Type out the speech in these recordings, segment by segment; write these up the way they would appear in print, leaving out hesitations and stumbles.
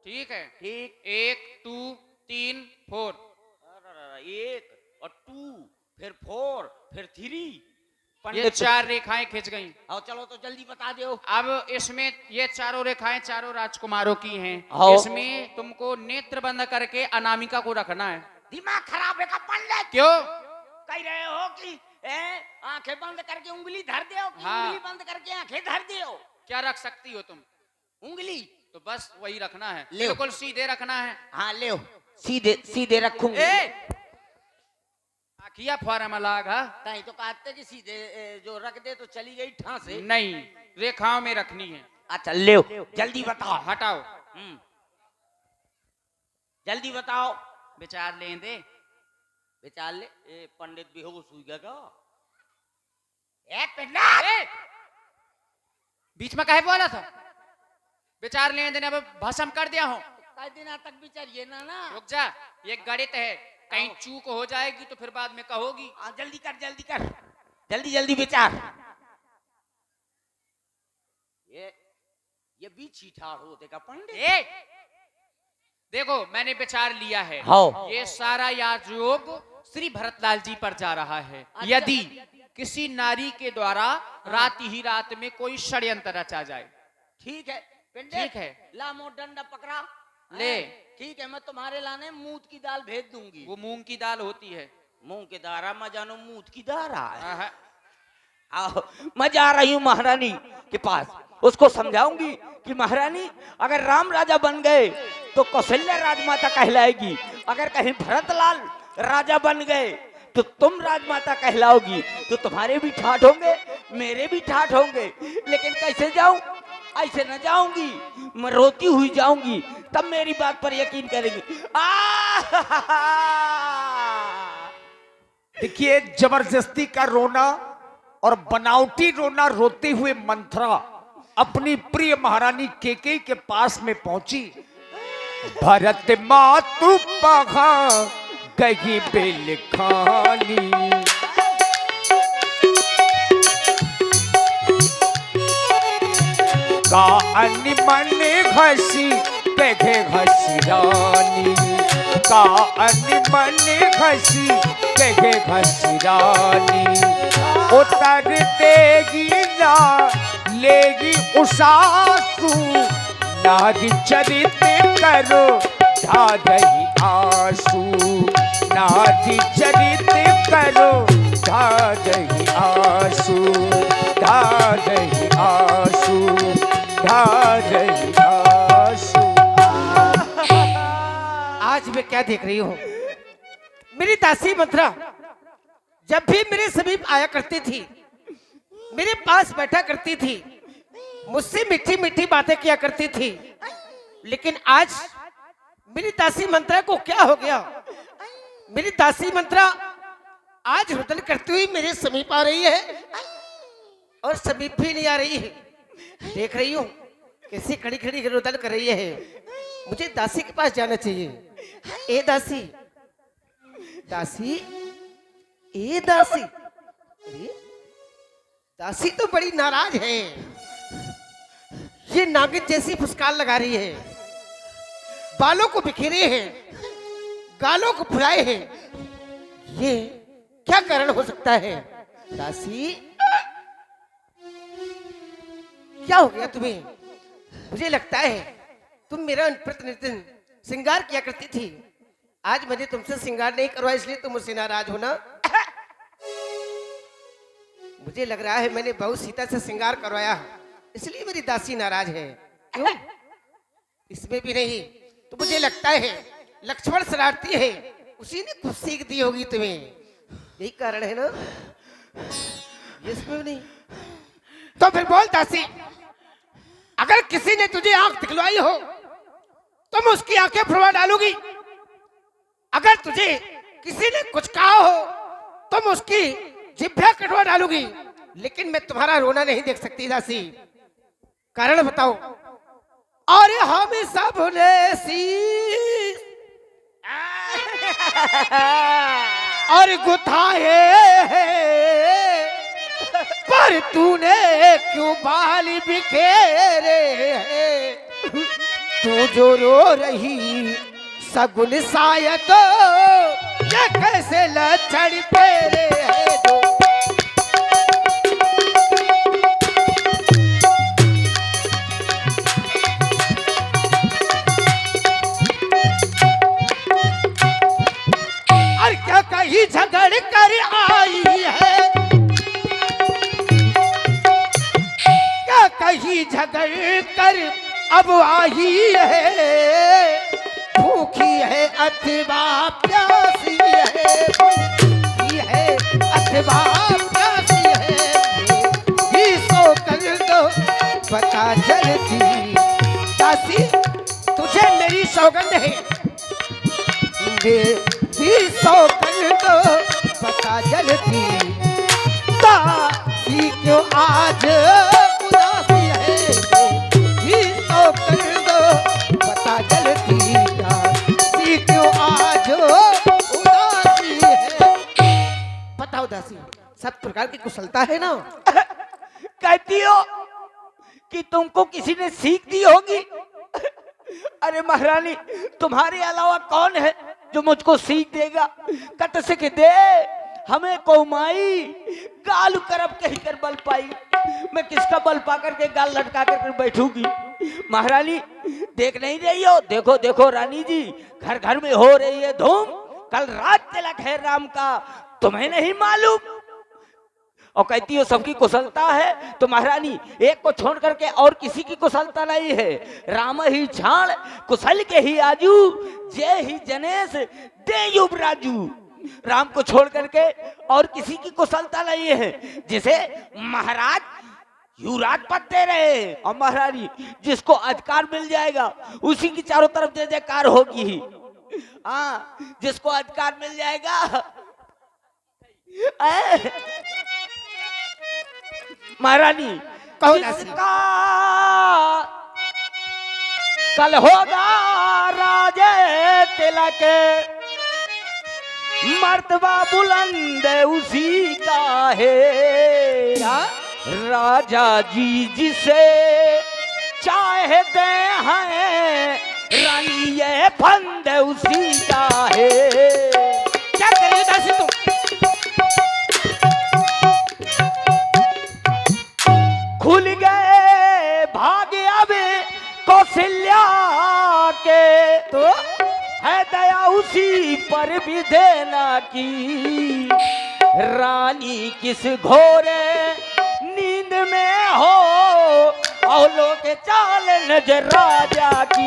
ठीक है। ठीक। 1 2 3 4। एक और 2 फिर 4 फिर 3। ये 4 रेखाएं खिंच गई। आओ चलो तो जल्दी बता दो। अब इसमें ये चारों रेखाएं चारों राजकुमारों की हैं। आओ। इसमें तुमको नेत्र बंद करके अनामिका को रखना है। दिमाग खराब है का पंडित? क्यों? कह रहे हो कि आंखें बंद करके उंगली धर दो कि हाँ। उंगली बंद करके आंखें धर दो? क्या रख सकती हो तुम? उंगली। तो बस वही रखना है, ले। बिल्कुल सीधे रखना है। हाँ ले सीधे सीधे रखूंगी। आखिया फॉर्म अलग है। कहीं तो कहते कि सीधे जो रख दे तो चली गई ठां से। नहीं, रेखाओं में रखनी है। अच्छा ले जल्दी बताओ। हटाओ। जल्दी बताओ। विचार लें दे। विचार ले। पंडित बेहोश हो गया क्या? पंडित बीच में काहे बोला था? विचार लेने देने अब भस्म कर दिया हूँ। कई दिन तक विचारिए ना। रुक जा, ये गणित है, कहीं चूक हो जाएगी तो फिर बाद में कहोगी। जल्दी कर जल्दी कर जल्दी जल्दी विचार। ये बीच ही ठाड़ होते का पंडित। देखो मैंने विचार लिया है। हाँ। ये सारा याजयोग श्री भरतलाल जी पर जा रहा है। यदि किसी नारी के द्वारा रात ही रात में कोई षड्यंत्र रचा जाए। ठीक है ठीक है। ला मोट डंडा पकड़ा ले। ठीक है मैं तुम्हारे लाने मूत की दाल भेज दूंगी। वो मूंग की दाल होती है। मूंग की दारा मैं जानो मूत की दारा है। हाँ। मैं जा रही हूँ महारानी के पास, उसको समझाऊंगी कि महारानी अगर राम राजा बन गए तो कौशल्या राजमाता कहलाएगी, अगर कहीं भरतलाल राजा बन गए तो तुम राजमाता कहलाओगी। तो तुम्हारे भी ठाठ होंगे मेरे भी ठाठ होंगे, लेकिन कैसे जाऊं? ऐसे न जाऊंगी, मैं रोती हुई जाऊंगी, तब मेरी बात पर यकीन करेंगी। देखिए जबरदस्ती का रोना और बनावटी रोना रोते हुए मंथरा अपनी प्रिय महारानी केकई के पास में पहुंची। भरत मातु पखा गई बेल खानी, का मन घसी पेघे घसी रानी, का मन घसी पेघे घसी रानी। उतर देगी ना लेगी उसासू, नारी चरित करो ढा रही आंसू, नारी चरित करो ढा रही आंसू, ढा रही आंसू, ढा रही आंसू। आज मैं क्या देख रही हूँ? मेरी दासी मंत्रा जब भी मेरे समीप आया करती थी, मेरे पास बैठा करती थी, मुझसे मीठी मीठी बातें किया करती थी, लेकिन आज मेरी दासी मंत्रा को क्या हो गया? मेरी दासी मंत्रा आज रुदन करती हुई मेरे समीप आ रही है और समीप भी नहीं आ रही है। देख रही हूँ कैसी खड़ी खड़ी रुदन कर रही है। मुझे दासी के पास जाना चाहिए। ए दासी, दासी, ए दासी। अरे दासी तो बड़ी नाराज है, ये नागिन जैसी फुसकार लगा रही है, बालों को बिखेरे हैं, गालों को फुलाए हैं। ये क्या कारण हो सकता है? दासी क्या हो गया तुम्हें? मुझे लगता है तुम मेरा प्रतिनिधित्व श्रृंगार किया करती थी, आज मैंने तुमसे श्रृंगार नहीं करवाया इसलिए तुम मुझसे नाराज हो ना? मुझे लग रहा है मैंने बहुत सीता से श्रृंगार करवाया इसलिए मेरी दासी नाराज है। क्यों? इसमें भी नहीं तो मुझे लगता है लक्ष्मण शरारती है, उसी ने कुछ सीख दी होगी तुम्हें, यही कारण है ना? इसमें भी नहीं तो फिर बोल दासी, अगर किसी ने तुझे आंख दिखलवाई हो तुम उसकी आंखें फुड़वा डालोगी? अगर तुझे किसी ने कुछ कहा हो तुम उसकी जिभ्या कटवा डालोगी? लेकिन मैं तुम्हारा रोना नहीं देख सकती दासी, कारण बताओ। और हम सब ने सी और गुथाए पर तूने क्यों बाल बिखेरे, तू जो रो रही सगुन सायक, ये कैसे लक्षण तेरे है जो। और क्या कहीं झगड़ कर आई है, क्या कहीं झगड़ कर अब आई है, भूखी है अथवा प्यासी है, भूखी है अथवा प्यासी है, भी सो कर दो बता जल्दी। दासी तुझे मेरी सौगंध है, भी सो कर दो बता जल्दी, दासी क्यों आज उदासी है, भी सो कर दो बता जल्दी, दासी क्यों आज उदासी है। बताओ दासी, सब प्रकार की कुशलता है ना? कहती हो कि तुमको किसी ने सीख दी होगी। अरे महारानी, तुम्हारे अलावा कौन है जो मुझको सीख देगा? कत से कि दे हमें कौमाई, गाल करब कहीं कर बल पाई। मैं किसका बल पाकर के गाल लटका कर बैठूंगी? महारानी देख नहीं रही हो? देखो देखो रानी जी, घर घर में हो रही है धूम, कल रात तिलक है राम का, तुम्हें नहीं मालूम? और कहती हो सबकी कुशलता है, तो महारानी एक को छोड़ करके और किसी की कुशलता नहीं है। राम ही छाण कुशल के ही आजू, जय ही जनेश दे युवराजू। राम को छोड़ करके और किसी की कुशलता नहीं है, जिसे महाराज युवराज पद दे रहे। और महारानी जिसको अधिकार मिल जाएगा उसी की चारों तरफ जय जयकार होगी। हाँ, जिसको अधिकार मिल जाएगा। महारानी जिसका कल होगा राजे तिलक, मर्तबा बुलंद उसी का है। राजा जी जिसे चाहते हैं, रानी ये फंद उसी का है। क्या करिए दासी तुम? खुल गए भाग्य अब कौशल्या के, तो है दया उसी पर भी देना की। रानी किस घोरे नींद में हो, औलों के चाल नजर राजा की।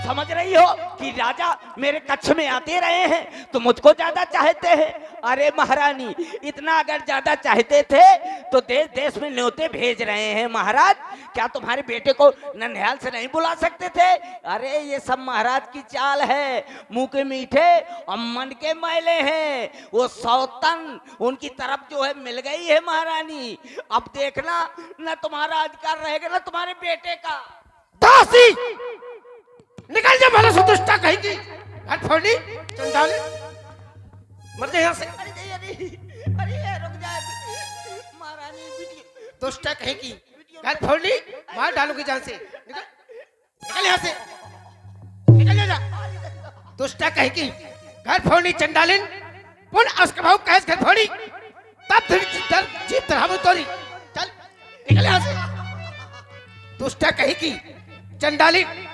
समझ रही हो कि राजा मेरे कक्ष में आते रहे हैं तो मुझको ज्यादा चाहते हैं। अरे महारानी, इतना अगर ज्यादा चाहते थे तो देश देश में न्योते भेज रहे हैं। महाराज क्या तुम्हारे बेटे को ननिहाल से नहीं बुला सकते थे? अरे ये सब महाराज की चाल है, मुंह के मीठे और मन के मैले हैं। वो सौतन उनकी तरफ जो है मिल गई है महारानी। अब देखना न तुम्हारा अधिकार रहेगा न तुम्हारे बेटे का। दासी निकल जा, भला सुदुष्टा कहेगी, हाथ फोड़ी चंडाल, मर जा यहाँ से। अरे रुक जाए महारानी, दुष्टा कहेगी, हाथ फोड़ी मार डालूंगी जान से। निकल निकल यहाँ से, निकल जा। दुष्टा कहेगी, घर फोड़ी चंडालिन, पुन उसका भाव कैस घर फोड़ी, तब जीत तरह तोरी। चल निकल यहाँ से। दुष्टा कहेगी, चंडालिन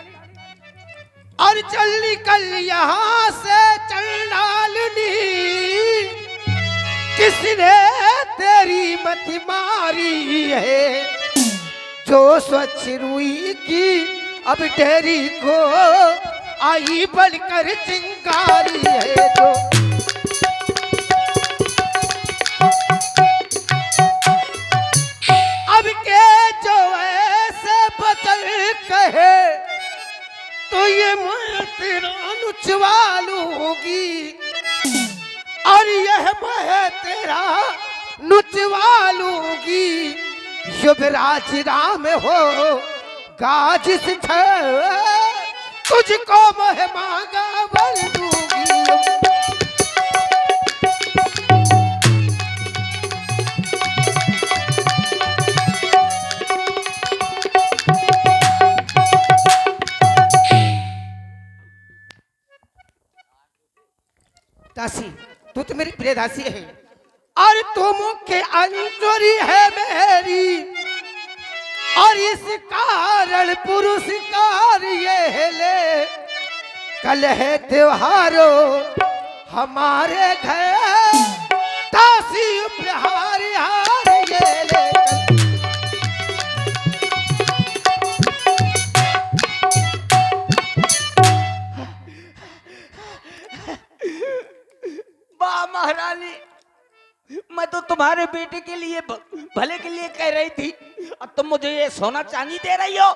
और चल निकल यहाँ से चंडालिनी, किसने तेरी मति मारी है? जो स्वच्छ रुई की अब डेरी को आई बढ़कर चिंगारी है। जो अब के जो ऐसे बचल कहे तो ये मैं तेरा नुचवा लूंगी, और यह मैं तेरा नुचवा लूंगी। युवराज राम हो गाजिस तुझको मैं मांगा बल दूं। दासी, तू तो मेरी प्रिय दासी है और तू मुख्य अंजोरी है मेरी, और इस कारण पुरस्कार ये ले। कल है त्योहारों हमारे घर, दासी उपहार हार ये ले। वाह महारानी, मैं तो तुम्हारे बेटे के लिए भले के लिए कह रही थी, अब तुम मुझे ये सोना चांदी दे रही हो।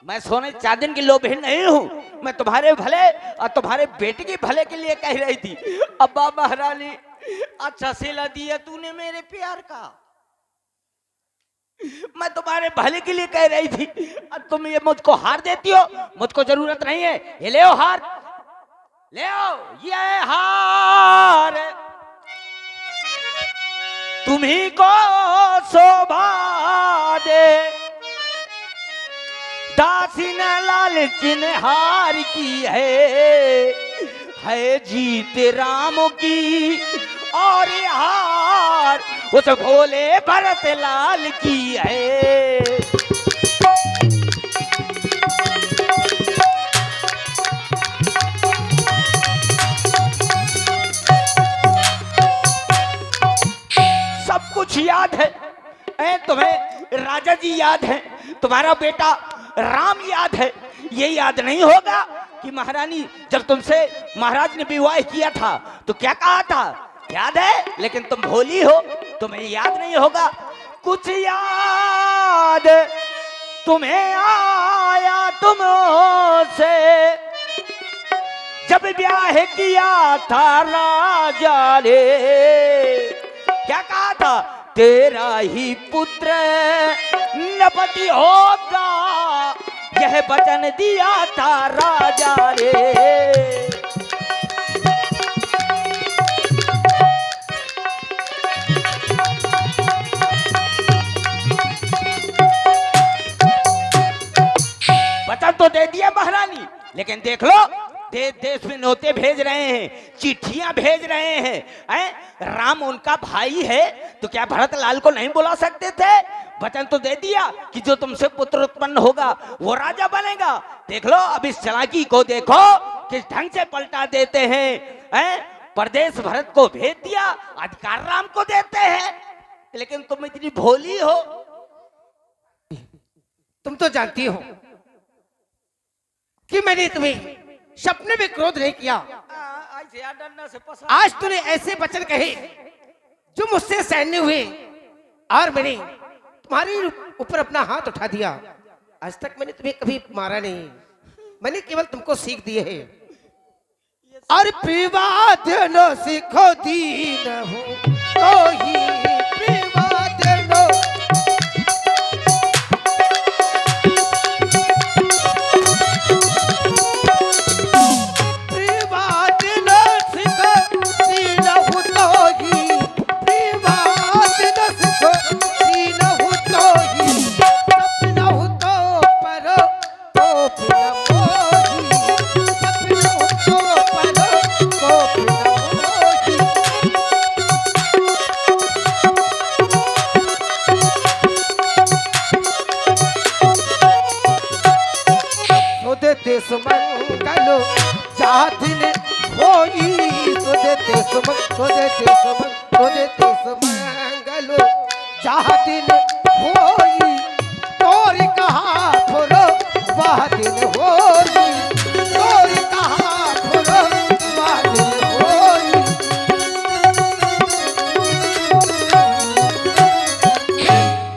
मैं सोने चांदी की लोभी नहीं हूँ, मैं तुम्हारे भले और तुम्हारे बेटे के भले के लिए कह रही थी। अब वाह महारानी, अच्छा सिला दिया तूने मेरे प्यार का। मैं तुम्हारे भले के लिए कह रही थी, अब तुम ये मुझको हार देती हो। मुझको जरूरत नहीं है, ये ले आओ हार, ले आओ ये हार, तुम्ही को शोभा दे। दासी ने लालचिन हार की है जीत राम की, और ये हार उस भोले भरत लाल की है। सब कुछ याद है, तुम्हें राजा जी याद है, तुम्हारा बेटा राम याद है। ये याद नहीं होगा कि महारानी जब तुमसे महाराज ने विवाह किया था तो क्या कहा था, याद है? लेकिन तुम भोली हो, तुम्हें याद नहीं होगा। कुछ याद तुम्हें आया तुमसे जब ब्याह किया था राजा ने, क्या कहा था, तेरा ही पुत्र नपति होगा, यह वचन दिया था राजा रे। वचन तो दे दिया महारानी, लेकिन देख लो देश देश में नोते भेज रहे हैं, चिट्ठियां भेज रहे हैं। राम उनका भाई है तो क्या भरत लाल को नहीं बुला सकते थे? वचन तो दे दिया कि जो तुमसे पुत्र उत्पन्न होगा वो राजा बनेगा। देख लो अब इस चालाकी को देखो, किस ढंग से पलटा देते हैं। प्रदेश भरत को भेज दिया, अधिकार राम को देते हैं, लेकिन तुम इतनी भोली हो। तुम तो जानती हो कि मैंने तुम्हें सपने में क्रोध नहीं किया। आज तूने ऐसे वचन कहे जो मुझसे सहने हुए, और मैंने तुम्हारे ऊपर अपना हाथ उठा दिया। आज तक मैंने तुम्हें कभी मारा नहीं, मैंने केवल तुमको सीख दिए है। और विवाद न सीखो दीन हो तो ही विवाद न, विवाद न सीखो दीन हो तो ही, विवाद न सीखो दीन हो तो ही, सपना हो तो पर कोप न मोही, सपना हो तो पर कोप न मोही। देश मंगलो जहाँ दिन होई, देश मंगलो जहाँ दिन होई, तोरी कहा थोरो वह दिन होई, तोरी कहा थोरो वह दिन होई।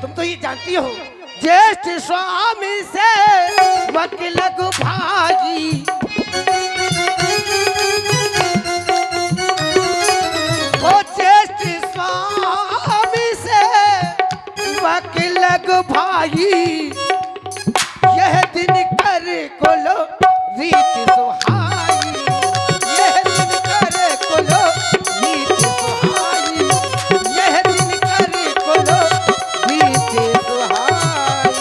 तुम तो ये जानती हो ज्येष्ठ स्वामी से वकील भाई, वो ज्येष्ठ स्वामी से वकील भाई, यह दिन कर कोलो रीत सुहाई, यह दिन कर कोलो रीत सुहाई, यह दिन कर कोलो रीत सुहाई।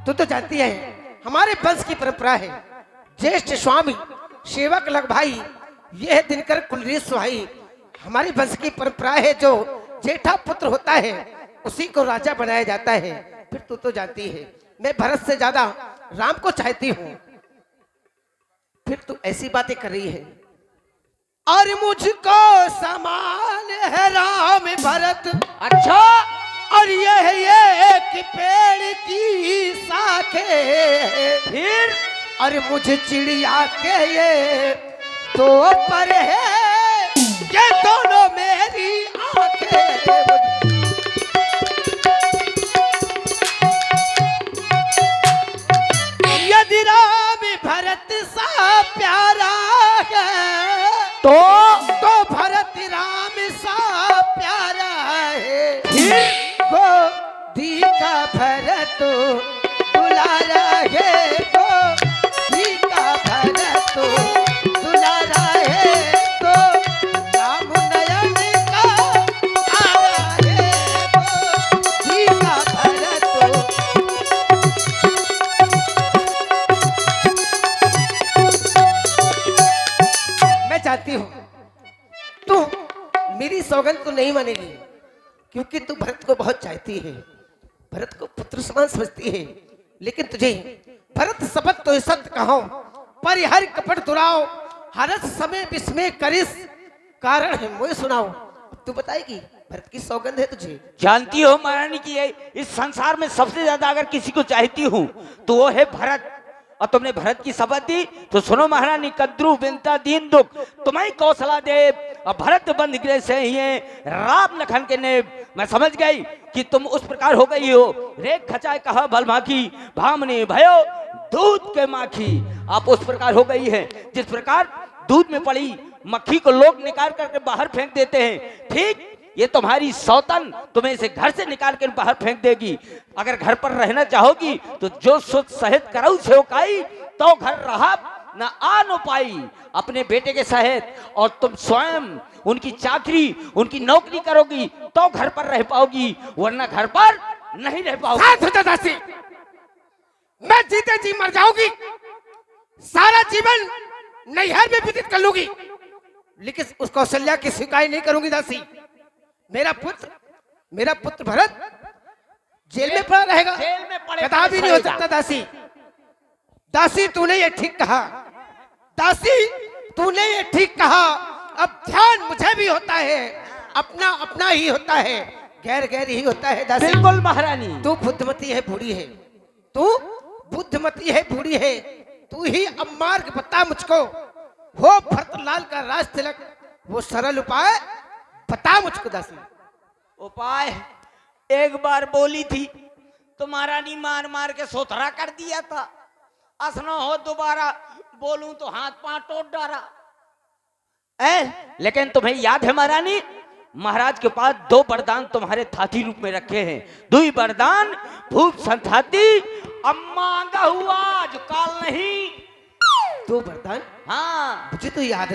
तू तो जानती है हमारे वंश की परंपरा है, ज्येष्ठ स्वामी सेवक लग भाई, यह दिनकर कुलरीश भाई, हमारे वंश की परंपरा है। जो जेठा पुत्र होता है उसी को राजा बनाया जाता है। फिर तू तो जानती है मैं भरत से ज्यादा राम को चाहती हूँ, फिर तू ऐसी बातें कर रही है। और मुझको समान है राम भरत, अच्छा, और यह एक पेड़ की शाखे, फिर और मुझे चिड़िया के ये तो पर है, ये दोनों मेरी आंखें। यदि राम भरत सा प्यारा है तो भरत राम सा प्यारा है, गोदी का भरत दुलारा है, गोदी का भरत दुलारा है, तो राम नयन का तारा है, गोदी का भरत। मैं चाहती हूँ तू मेरी सौगंध तो नहीं मानेगी, क्योंकि तू भरत को बहुत चाहती है, भरत को पुत्र समान समझती है। लेकिन तुझे भरत शपथ तो सत्य कहो, पर हर कपट दुराओ, हरस समय विस्मय करिस, कारण है मुझे सुनाओ। तू बताएगी भरत की सौगंध है तुझे। जानती हो महारानी की इस संसार में सबसे ज्यादा अगर किसी को चाहती हूँ तो वो है भरत, और तुमने भरत की शपथ दी तो सुनो महारानी, कद्रु बिनता दीन दुख तुम्हें कौशला देव, और भरत बंध गृह से ही राम लखन के नेब। मैं समझ गई कि तुम उस प्रकार हो गई हो, रेख खचाए कहा भलमाखी, भामनी भयो दूध के माखी। आप उस प्रकार हो गई है जिस प्रकार दूध में पड़ी मक्खी को लोग निकाल करके बाहर फेंक देते हैं, ठीक ये तुम्हारी सौतन तुम्हें इसे घर से निकाल कर बाहर फेंक देगी। अगर घर पर रहना चाहोगी तो जो सुध सहित करऊ से उकाई, तो घर रहा न आ न पाई अपने बेटे के सहित, और तुम स्वयं उनकी चाकरी उनकी नौकरी करोगी तो घर पर रह पाओगी, वरना घर पर नहीं रह पाओगी। साथ होता दासी, मैं जीते जी मर जाऊंगी, सारा जीवन नैहर में व्यतीत कर लूंगी, लेकिन उस कौशल्या की स्वीकार नहीं करूंगी दासी। मेरा पुत्र भरत जेल में पड़ा रहेगा, जेल में पड़े कदापि नहीं हो सकता दासी। दासी तूने ये ठीक कहा, दासी तूने ये ठीक कहा। अब ध्यान मुझे भी होता है, अपना अपना ही होता है, गैर गैर ही होता है दासी। बिल्कुल महारानी, तू बुद्धिमती है बूढ़ी है, तू बुद्धिमती है बूढ़ी है, तू ही अब मार्ग बता मुझको, हो भरतलाल का राज तिलक, वो सरल उपाय बता मुझको दासी। उपाय एक बार बोली थी तो महारानी मार मार के सोथरा कर दिया था, असना हो दोबारा बोलूं तो हाथ पांव तोड़ डाला। लेकिन तुम्हें याद है महारानी, महाराज के पास 2 वरदान तुम्हारे थाती रूप में रखे हैं, 2 वरदान भूप संथाती, अब मांगा हुआ जो काल नहीं। 2 वरदान? हाँ मुझे तो याद